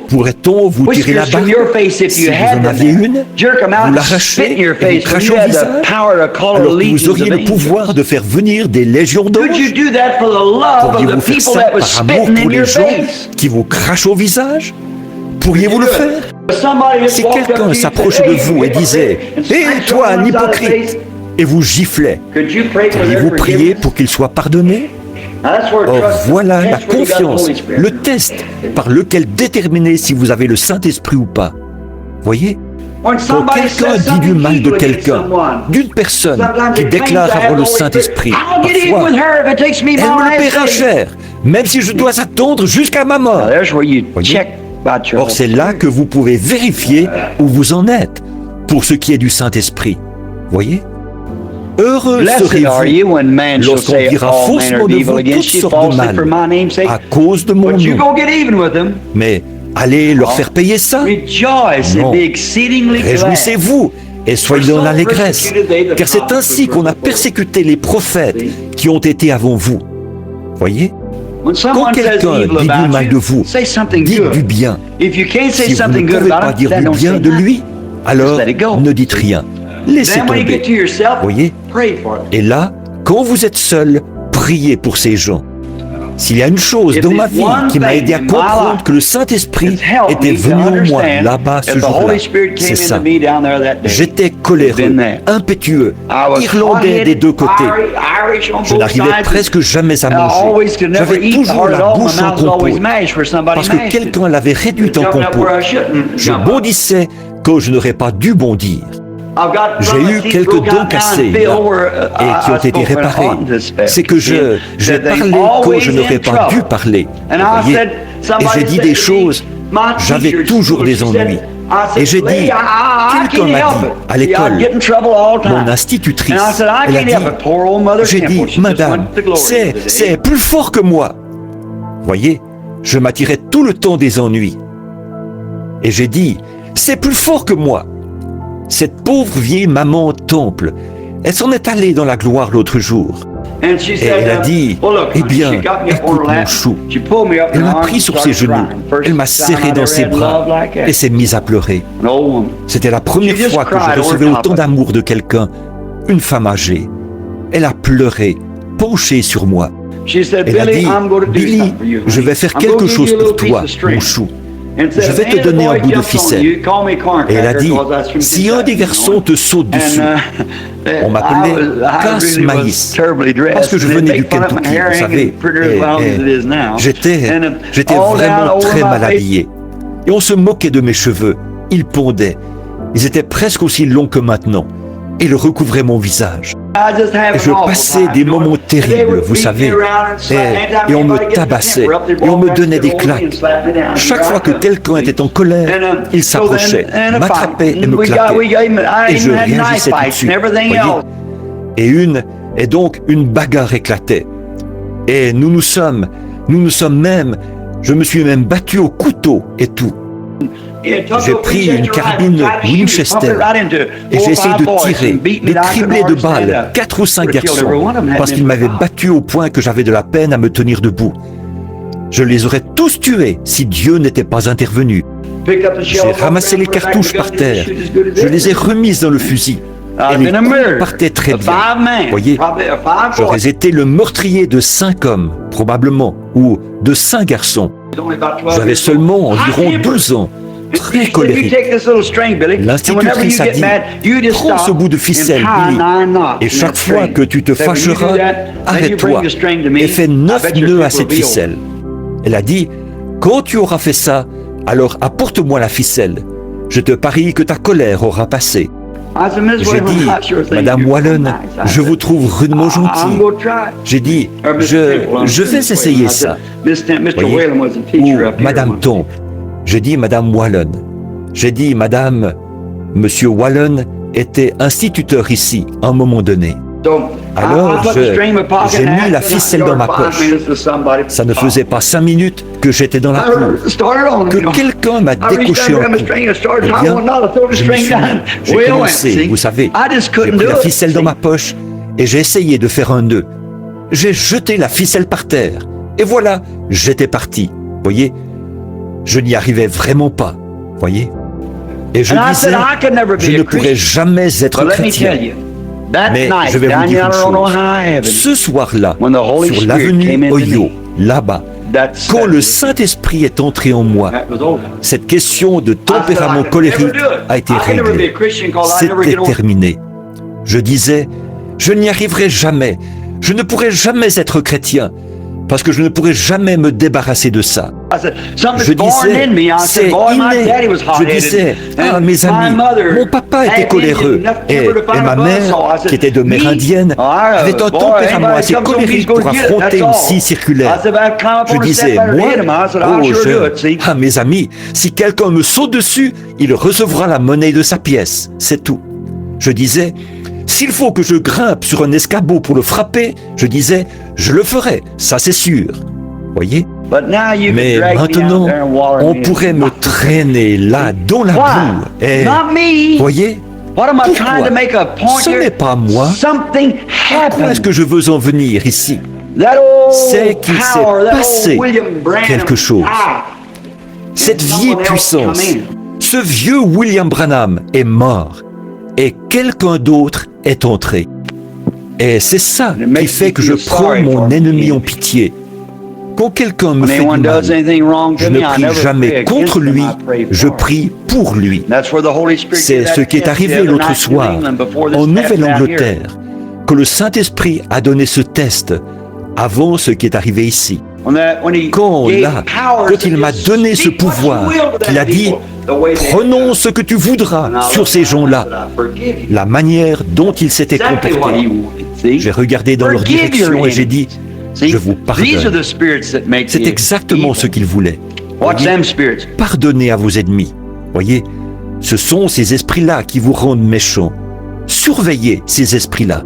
Pourrait-on vous tirer la barbe si vous en aviez une, vous l'arracher et vous cracher au visage, alors que vous auriez le pouvoir de faire venir des légions d'anges? Pourriez-vous faire ça par amour pour les gens qui vous crachent au visage? Pourriez-vous le faire? Si quelqu'un s'approchait de vous et disait « Hé, toi, un hypocrite !» et vous giflait, pourriez-vous prier pour qu'il soit pardonné? Or, voilà la confiance, le test par lequel déterminer si vous avez le Saint-Esprit ou pas. Voyez? Quand quelqu'un dit du mal de quelqu'un, d'une personne qui déclare avoir le Saint-Esprit, parfois, elle me le paiera cher, même si je dois attendre jusqu'à ma mort. Voyez? Or, c'est là que vous pouvez vérifier où vous en êtes pour ce qui est du Saint-Esprit. Voyez? Heureux serez-vous lorsqu'on dira faussement de vous toutes sortes de mal à cause de mon nom. Mais allez leur faire payer ça? Non. Réjouissez-vous et soyez dans l'allégresse, car c'est ainsi qu'on a persécuté les prophètes qui ont été avant vous. Voyez? Quand quelqu'un dit du mal de vous, dites du bien. Si vous ne pouvez pas dire du bien de lui, alors ne dites rien. Laissez tomber. Voyez? Et là, quand vous êtes seul, priez pour ces gens. S'il y a une chose dans ma vie qui m'a aidé à comprendre que le Saint-Esprit était venu en moi là-bas ce jour-là, c'est ça. J'étais coléreux, impétueux, irlandais des deux côtés. Je n'arrivais presque jamais à manger. J'avais toujours la bouche en compote, parce que quelqu'un l'avait réduite en compote. Je bondissais quand je n'aurais pas dû bondir. J'ai eu quelques dents cassées et qui ont été réparées. C'est que j'ai parlé quand je n'aurais pas dû parler. Voyez? Et j'ai dit des choses, j'avais toujours des ennuis. Et j'ai dit, quelqu'un m'a dit à l'école, mon institutrice, elle a dit, j'ai dit, madame, c'est plus fort que moi. Voyez, je m'attirais tout le temps des ennuis. Et j'ai dit, c'est plus fort que moi. Cette pauvre vieille maman au temple, elle s'en est allée dans la gloire l'autre jour. Et elle a dit, eh bien, écoute mon chou. Elle m'a pris sur ses genoux, elle m'a serré dans ses bras et s'est mise à pleurer. C'était la première fois que je recevais autant d'amour de quelqu'un, une femme âgée. Elle a pleuré, penchée sur moi. Elle a dit, Billy, je vais faire quelque chose pour toi, mon chou. Je vais te donner un bout de ficelle. Et elle a dit, si un des garçons te saute dessus, on m'appelait casse-maïs, parce que je venais du Kentucky, vous savez, j'étais vraiment très mal habillé. Et on se moquait de mes cheveux, ils pondaient, ils étaient presque aussi longs que maintenant, et ils recouvraient mon visage. Et je passais des moments terribles, vous savez, et on me tabassait, et on me donnait des claques. Chaque fois que quelqu'un était en colère, il s'approchait, m'attrapait et me claquait. Et je réagissais tout de suite, voyez. Et donc une bagarre éclatait. Et je me suis même battu au couteau et tout. J'ai pris une carabine Winchester et j'ai essayé de tirer des triplés de balles, 4 ou 5 garçons, parce qu'ils m'avaient battu au point que j'avais de la peine à me tenir debout. Je les aurais tous tués si Dieu n'était pas intervenu. J'ai ramassé les cartouches par terre, je les ai remises dans le fusil. Et les coups partaient très bien. Voyez, j'aurais été le meurtrier de 5 hommes, probablement, ou de 5 garçons. J'avais seulement environ 12 ans. Très colérique. L'institutrice a dit, prends ce bout de ficelle, Billy, et chaque fois que tu te fâcheras, arrête-toi et fais 9 nœuds à cette ficelle. Elle a dit, quand tu auras fait ça, alors apporte-moi la ficelle. Je te parie que ta colère aura passé. J'ai dit, Madame Wallon, je vous trouve rudement gentille. J'ai dit, je vais essayer ça. Voyez, ou Madame Temple. J'ai dit Madame Wallon. J'ai dit Madame, Monsieur Wallon était instituteur ici, à un moment donné. Alors, j'ai mis la ficelle dans ma poche. Ça ne faisait pas 5 minutes que j'étais dans la cour, que quelqu'un m'a décoché un coup. Eh bien, j'ai commencé, vous savez, j'ai pris la ficelle dans ma poche et j'ai essayé de faire un nœud. J'ai jeté la ficelle par terre et voilà, j'étais parti. Voyez, je n'y arrivais vraiment pas, voyez. Et je disais, je ne pourrais jamais être chrétien. Mais je vais vous dire une chose. Ce soir-là, sur l'avenue Oyo, là-bas, quand le Saint-Esprit est entré en moi, cette question de tempérament colérique a été réglée. C'était terminé. Je disais, je n'y arriverai jamais. Je ne pourrai jamais être chrétien. Parce que je ne pourrai jamais me débarrasser de ça. Je disais, c'est inné. Je disais, ah, mes amis, mon papa était coléreux. Et ma mère, qui était de mère indienne, avait un tempérament assez colérique pour affronter une scie circulaire. Je disais, moi, mes amis, si quelqu'un me saute dessus, il recevra la monnaie de sa pièce. C'est tout. Je disais, s'il faut que je grimpe sur un escabeau pour le frapper, je disais, je le ferai, ça c'est sûr. Voyez? Mais maintenant, on pourrait me traîner là, dans la boue. Et, voyez? Pourquoi? Ce n'est pas moi. Pourquoi est-ce que je veux en venir ici? C'est qu'il s'est passé quelque chose. Cette vieille puissance, ce vieux William Branham est mort. Et quelqu'un d'autre est entré. Et c'est ça qui fait que je prends mon ennemi en pitié. Quand quelqu'un me fait du mal, je ne prie jamais contre lui, je prie pour lui. C'est ce qui est arrivé l'autre soir, en Nouvelle-Angleterre, que le Saint-Esprit a donné ce test avant ce qui est arrivé ici. Quand il m'a donné ce pouvoir, qu'il a dit, prenons ce que tu voudras sur ces gens-là, la manière dont ils s'étaient comportés. J'ai regardé dans leur direction et j'ai dit, je vous pardonne. C'est exactement ce qu'ils voulaient. Pardonnez à vos ennemis. Voyez, ce sont ces esprits-là qui vous rendent méchants. Surveillez ces esprits-là.